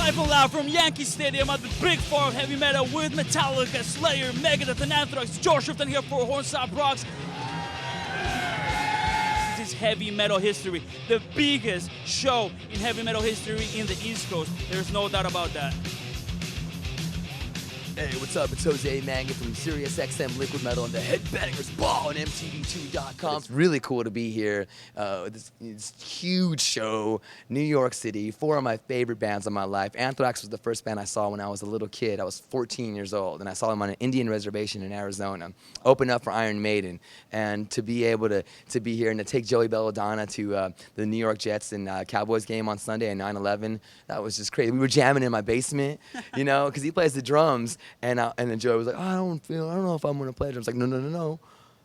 Live and loud from Yankee Stadium at the Big Four of Heavy Metal with Metallica, Slayer, Megadeth and Anthrax. George Shifton here for Hornstop Rocks. This is heavy metal history. The biggest show in heavy metal history in the East Coast. There's no doubt about that. Hey, what's up? It's Jose Manga from SiriusXM Liquid Metal and the Headbangers Ball on MTV2.com. It's really cool to be here. This huge show, New York City. 4 of my favorite bands of my life. Anthrax was the first band I saw when I was a little kid. I was 14 years old, and I saw them on an Indian reservation in Arizona. Open up for Iron Maiden, and to be able to be here and to take Joey Belladonna to the New York Jets and Cowboys game on Sunday at 9/11, that was just crazy. We were jamming in my basement, you know, because he plays the drums. And then Joey was like, I don't know if I'm gonna play drums. Like, no.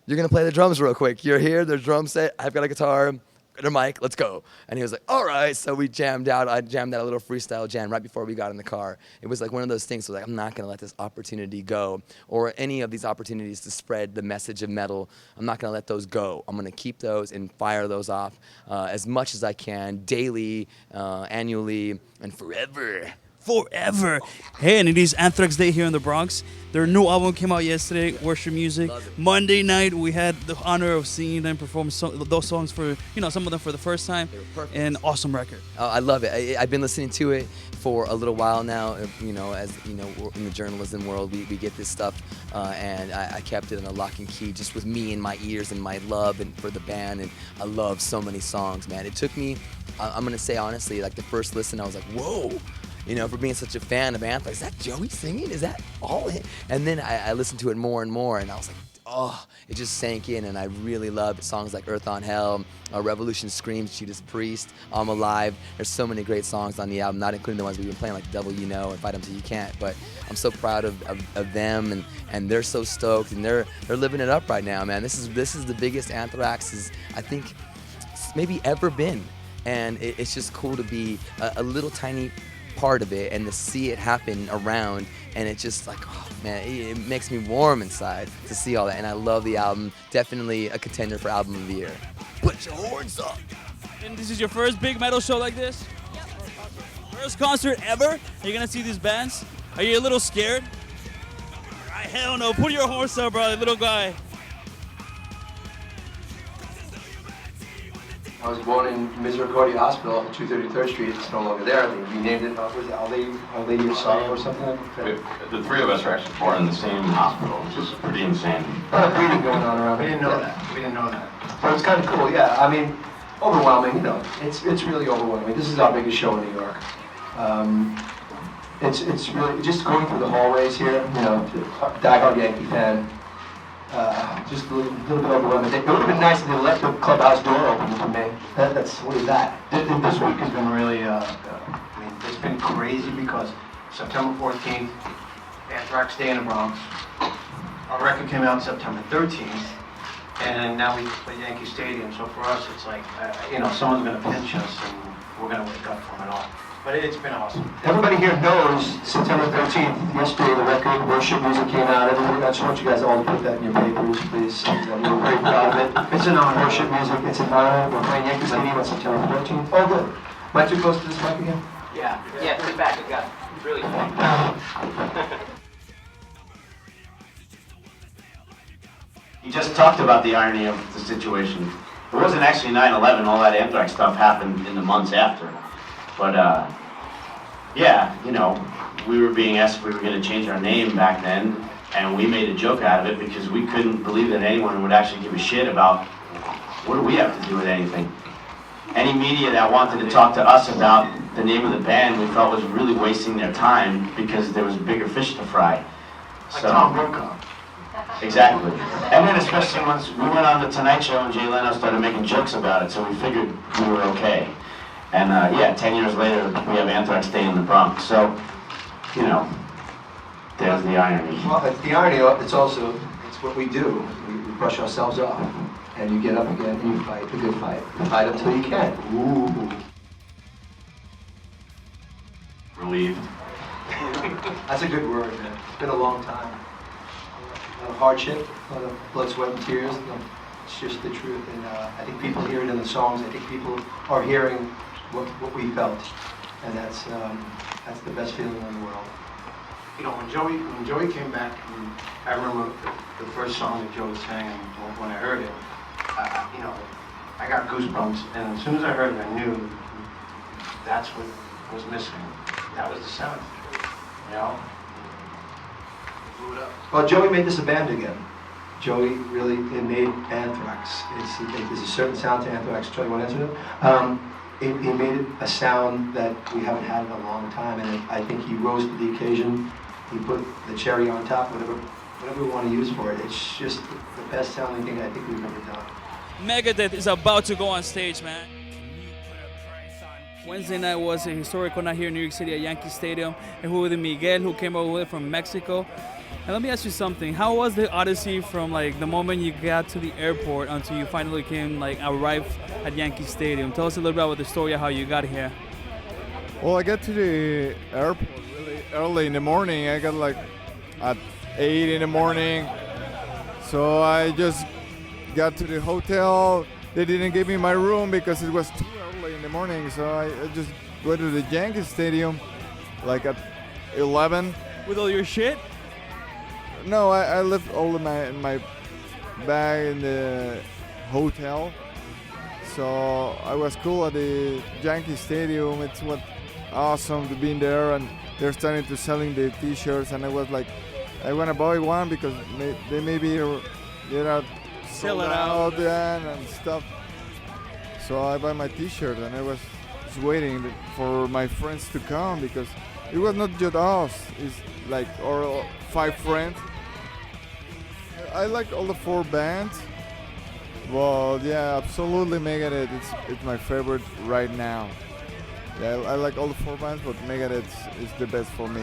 You're gonna play the drums real quick. You're here, there's drum set, I've got a guitar, got a mic, let's go. And he was like, all right. So we jammed out. I jammed out a little freestyle jam right before we got in the car. It was like one of those things where like, I'm not gonna let this opportunity go, or any of these opportunities to spread the message of metal. I'm not gonna let those go. I'm gonna keep those and fire those off as much as I can, daily, annually, and forever. Forever. Hey, and it is Anthrax Day here in the Bronx. Their new album came out yesterday, Worship Music. Monday night, we had the honor of seeing them perform those songs for, some of them for the first time. They were perfect. And awesome record. I love it. I've been listening to it for a little while now. As you know, in the journalism world, we get this stuff, and I kept it in a lock and key, just with me in my ears and my love and for the band. And I love so many songs, man. It took me, I'm gonna say honestly, like the first listen, I was like, whoa. For being such a fan of Anthrax, is that Joey singing? Is that all him? And then I listened to it more and more, and I was like, oh, it just sank in, and I really love songs like Earth on Hell, Revolution Screams, Judas Priest, I'm Alive. There's so many great songs on the album, not including the ones we've been playing like Devil You Know and Fight 'Em Till You Can't, but I'm so proud of them, and they're so stoked, and they're living it up right now, man. This is the biggest Anthrax I think maybe ever been, and it's just cool to be a little tiny part of it and to see it happen around, and it just like, oh man, it makes me warm inside to see all that. And I love the album. Definitely a contender for album of the year. Put your horns up. And this is your first big metal show like this? Yep. First concert ever? Are you gonna see these bands? Are you a little scared? Hell no, put your horns up, bro, little guy. I was born in Misericordia Hospital off of 233rd Street. It's no longer there. They renamed it. Was it Our Lady of Sorrow or something like that? The three of us were actually born in the same hospital, which is pretty insane. A lot of breeding going on around. We didn't know that. But it's kind of cool, yeah. I mean, overwhelming, It's really overwhelming. This is our biggest show in New York. It's really, just going through the hallways here, diehard Yankee fan. Just a little bit overwhelming. It would have been nice if they left the clubhouse door open for me. What is that? This week has been really, it's been crazy because September 14th, Anthrax Day in the Bronx. Our record came out September 13th, and now we play Yankee Stadium. So for us, it's like, someone's going to pinch us, and we're going to wake up from it all. But it's been awesome. Everybody here knows September 13th, yesterday, the record Worship Music came out. I just want you guys all to put that in your papers, please. We're very proud of it. It's an honor. Worship Music, it's an honor. We're playing Yankee Stadium on September 14th. Oh, good. Am I too close to this mic again? Yeah, put it back. It got really fun. He just talked about the irony of the situation. It wasn't actually 9/11, all that Anthrax stuff happened in the months after. But, we were being asked if we were going to change our name back then, and we made a joke out of it because we couldn't believe that anyone would actually give a shit about what do we have to do with anything. Any media that wanted to talk to us about the name of the band we felt was really wasting their time because there was bigger fish to fry. Like Tom Brokaw. Exactly. And then especially once we went on the Tonight Show and Jay Leno started making jokes about it, so we figured we were okay. And 10 years later, we have Anthrax Day in the Bronx. So, there's the irony. Well, the irony, it's what we do. We brush ourselves off. And you get up again and you fight a good fight. You fight until you can. Ooh. Relieved. That's a good word, man. It's been a long time. A lot of hardship, a lot of blood, sweat, and tears. It's just the truth. And I think people hear it in the songs. I think people are hearing what we felt. and that's the best feeling in the world. You know, when Joey came back, and I remember the first song that Joey sang, and when I heard it, you know, I got goosebumps, and as soon as I heard it, I knew that's what was missing. That was the seventh, you know? Blew it up. Well, Joey made this a band again. Joey really made Anthrax. There's a certain sound to Anthrax. Joey, want to answer that? He made it a sound that we haven't had in a long time, and I think he rose to the occasion. He put the cherry on top, whatever we want to use for it. It's just the best sounding thing I think we've ever done. Megadeth is about to go on stage, man. Wednesday night was a historical night here in New York City at Yankee Stadium, and with Miguel, who came over from Mexico. And let me ask you something. How was the odyssey from like the moment you got to the airport until you finally arrived at Yankee Stadium? Tell us a little bit about the story of how you got here. Well, I got to the airport really early in the morning. I got like at 8 in the morning. So I just got to the hotel. They didn't give me my room because it was too early in the morning. So I just went to the Yankee Stadium like at 11. With all your shit? No, I left all of my bag in the hotel. So I was cool at the Yankee Stadium. It's awesome to be in there, and they're starting to selling the T-shirts, and I was like, I want to buy one because they maybe they're not sold out and stuff. So I buy my T-shirt, and I was just waiting for my friends to come because it was not just us. It's like our 5 friends. I like all the 4 bands. Well, yeah, absolutely Megadeth. It's my favorite right now. Yeah, I like all the 4 bands, but Megadeth is the best for me.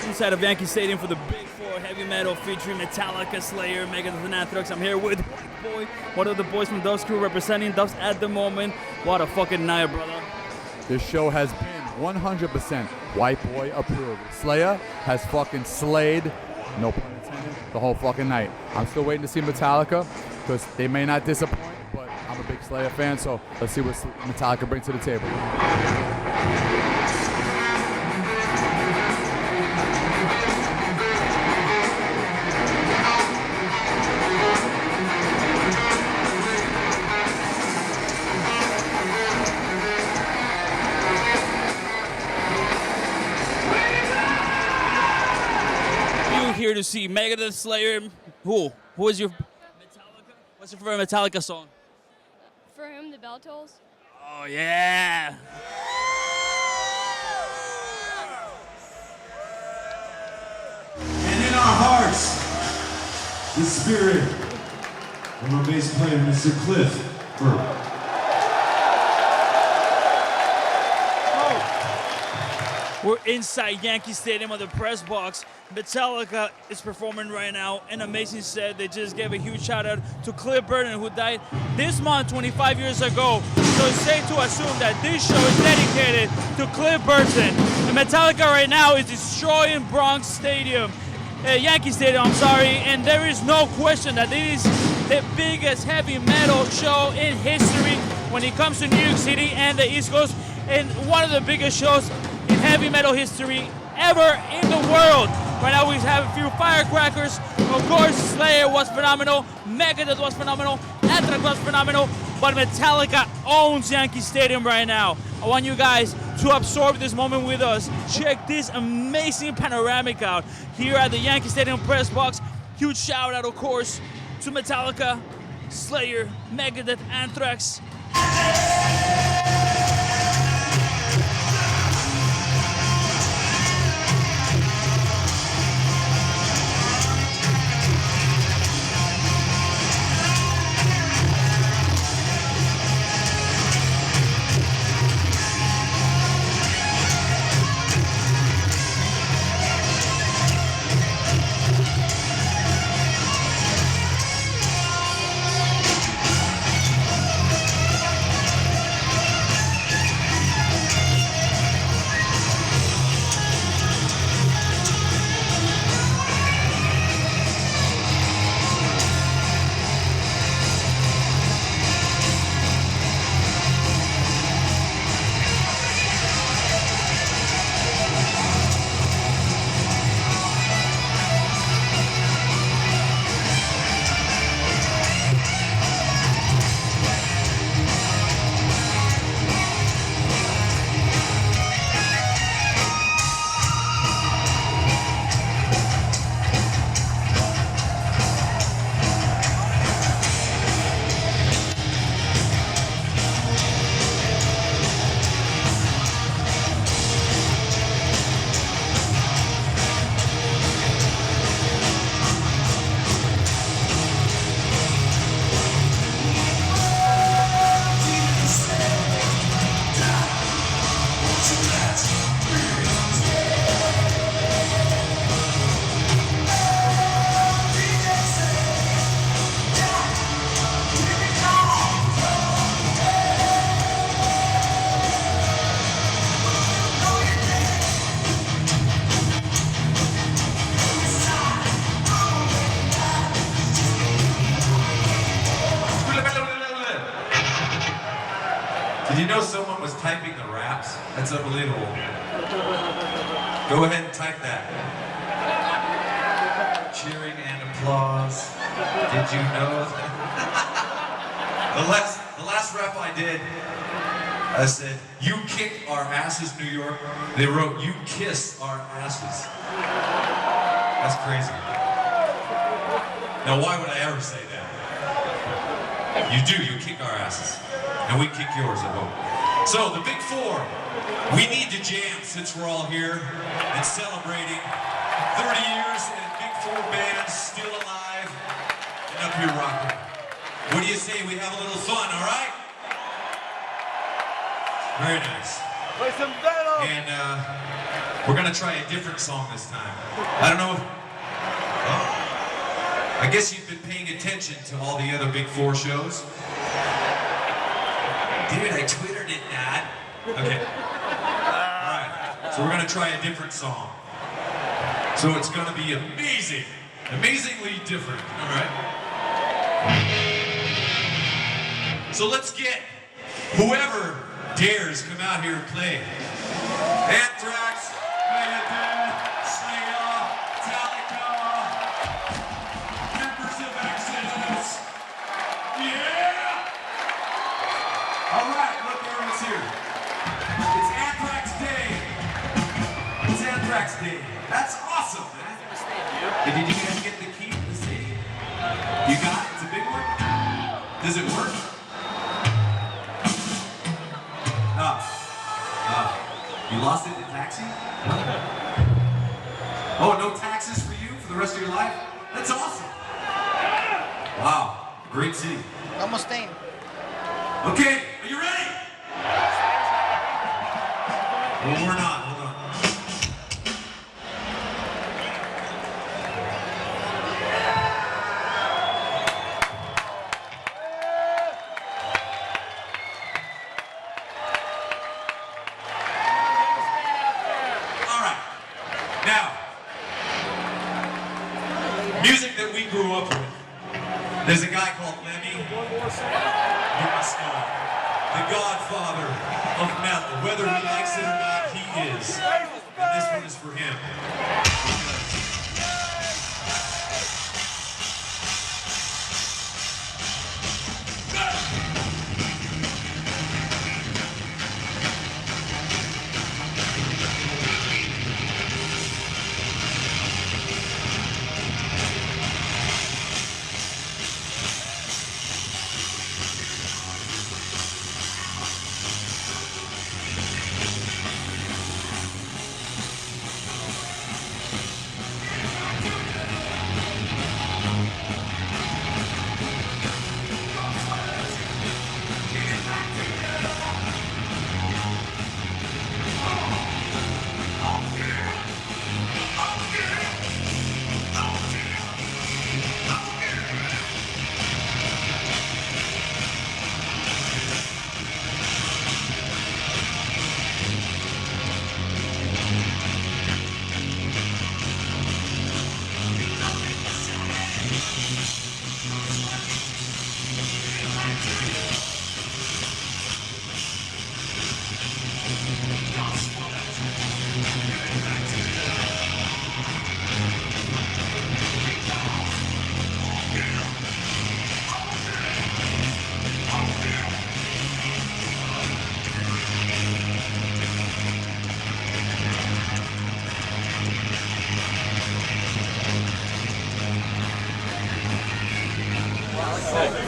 Inside of Yankee Stadium for the Big 4 heavy metal featuring Metallica, Slayer, Megadeth and Anthrax. I'm here with White Boy, one of the boys from Dust Crew representing Dust at the moment. What a fucking night, brother. This show has been 100% White Boy approved. Slayer has fucking slayed, no pun intended, the whole fucking night. I'm still waiting to see Metallica because they may not disappoint, but I'm a big Slayer fan, so let's see what Metallica brings to the table. Here to see Megadeth, Slayer. Who is your Metallica? What's your favorite Metallica song? For Whom the Bell Tolls. Oh yeah. And in our hearts, the spirit of our bass player, Mr. Cliff Burke. We're inside Yankee Stadium on the press box. Metallica is performing right now. An amazing set. They just gave a huge shout out to Cliff Burton, who died this month 25 years ago. So it's safe to assume that this show is dedicated to Cliff Burton. And Metallica right now is destroying Bronx Stadium. Yankee Stadium, I'm sorry. And there is no question that this is the biggest heavy metal show in history when it comes to New York City and the East Coast. And one of the biggest shows in heavy metal history ever in the world. Right now we have a few firecrackers. Of course, Slayer was phenomenal. Megadeth was phenomenal. Anthrax was phenomenal. But Metallica owns Yankee Stadium right now. I want you guys to absorb this moment with us. Check this amazing panoramic out here at the Yankee Stadium press box. Huge shout out, of course, to Metallica, Slayer, Megadeth, Anthrax. Did you know someone was typing the raps? That's unbelievable. Go ahead and type that. Cheering and applause. Did you know? The last rap I did, I said, "You kick our asses, New York." They wrote, "You kiss our asses." That's crazy. Now, why would I ever say that? You do, you kick our asses. And we kick yours, I hope. So, the Big Four, we need to jam since we're all here and celebrating 30 years and Big Four bands still alive and up here rocking. What do you say we have a little fun, all right? Very nice. Play some Venom! And we're gonna try a different song this time. I don't know if, I guess you've been paying attention to all the other Big Four shows. Dude, I Twittered it, Dad. Okay. Alright. So we're gonna try a different song. So it's gonna be amazing. Amazingly different. Alright. So let's get whoever dares come out here and play. Anthrax, Megadeth, Metallica, members of Exodus. Yeah! Alright, look, everyone's here. It's Anthrax Day. It's Anthrax Day. That's awesome, man. Did you guys get the key to the stadium? You got it? It's a big one? Does it work? You lost it in a taxi? Oh, no taxes for you for the rest of your life? That's awesome. Wow, great city. Almost in. Okay, are you ready? Well, we're not. Hold on. All right. Now, music that we grew up with. There's a guy called Lemmy. You must know him. The godfather of metal. Whether he likes it or not, he is. And this one is for him.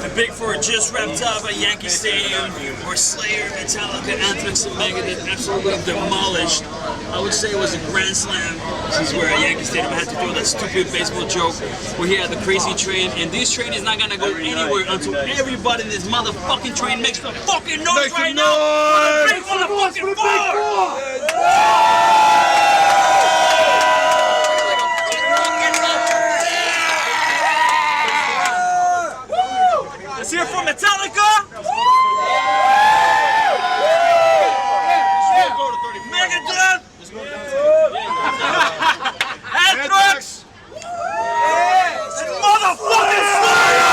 The Big Four just wrapped up at Yankee Stadium, where Slayer, Metallica, Anthrax, and Megadeth absolutely demolished. I would say it was a grand slam, since we're at Yankee Stadium. I had to throw that stupid baseball joke. We're here at the Crazy Train, and this train is not gonna go anywhere until everybody in this motherfucking train makes the fucking noise right now. Big motherfucking Four! Let's hear from Metallica. Megadeth. Anthrax. And motherfucking Slayer.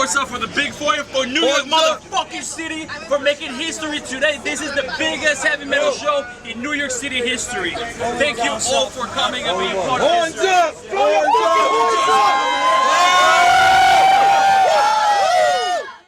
What's up for the Big Four for New York motherfucking City for making history today. This is the biggest heavy metal show in New York City history. Thank you all for coming and being part of this.